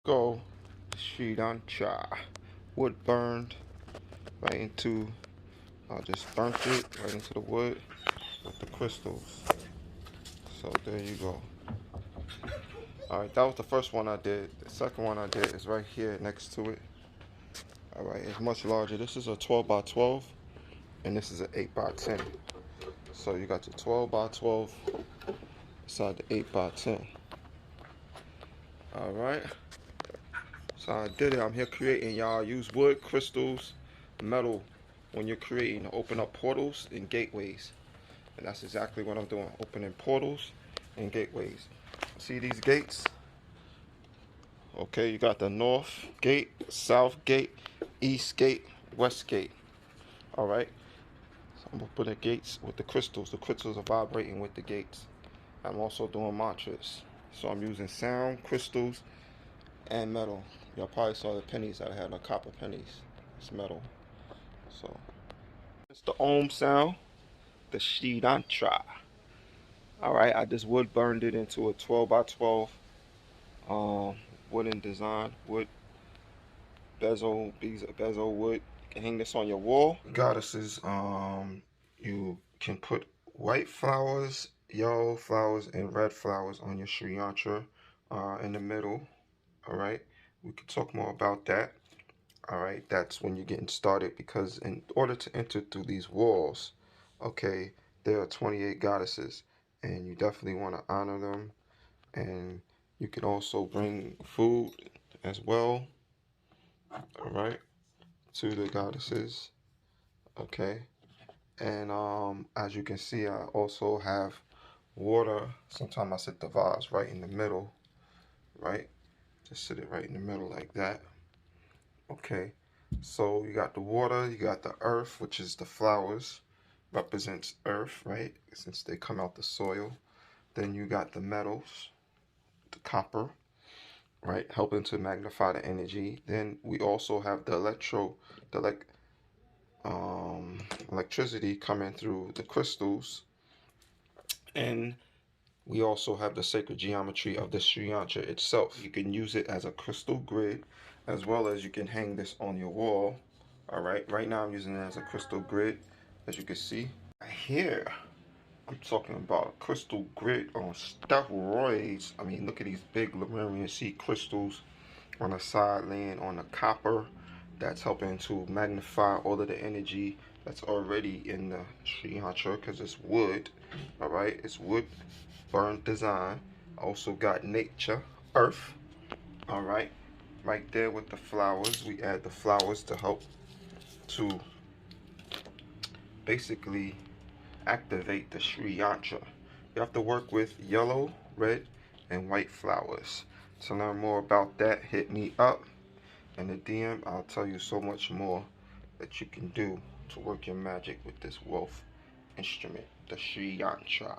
Go Shree Yantra. Woodburned right into, I just burnt it right into the wood with the crystals. So there you go. Alright, that was the first one I did. The second one I did is right here next to it. Alright, it's much larger. This is a 12 by 12 and this is an 8 by 10. So you got the 12 by 12 beside the 8 by 10. Alright. So I did it. I'm here creating, y'all. Use wood, crystals, metal when you're creating to open up portals and gateways. And that's exactly what I'm doing. Opening portals and gateways. See these gates? Okay, you got the north gate, south gate, east gate, west gate. Alright. So I'm gonna put the gates with the crystals. The crystals are vibrating with the gates. I'm also doing mantras. So I'm using sound, crystals, and metal. Y'all probably saw the pennies that I had, the copper pennies. It's metal. So it's the Om sound, the Shree Yantra. Alright, I just wood burned it into a 12 by 12 wooden design, wood bezel, bezel wood. You can hang this on your wall. Goddesses, you can put white flowers, yellow flowers, and red flowers on your Shree Yantra in the middle. Alright, we could talk more about that. Alright, that's when you're getting started, because in order to enter through these walls, okay, there are 28 goddesses, and you definitely want to honor them. And you can also bring food as well, alright, to the goddesses. Okay, and as you can see, I also have water. Sometimes I sit the vase right in the middle, right? Just sit it right in the middle like that. Okay, so you got the water, you got the earth, which is the flowers, represents earth, right? Since they come out the soil. Then you got the metals, the copper, right? Helping to magnify the energy. Then we also have the electricity coming through the crystals. And we also have the sacred geometry of the Shree Yantra itself. You can use it as a crystal grid, as well as you can hang this on your wall. All right, right now I'm using it as a crystal grid, as you can see. Here, I'm talking about a crystal grid on steroids. I mean, look at these big Lemurian sea crystals on the side laying on the copper. That's helping to magnify all of the energy that's already in the Shree Yantra, because it's wood. All right, it's wood burnt design. Also got nature, earth. All right, right there with the flowers. We add the flowers to help to basically activate the Shree Yantra. You have to work with yellow, red, and white flowers. To learn more about that, hit me up in the DM. I'll tell you so much more that you can do to work your magic with this wealth instrument, the Shree Yantra.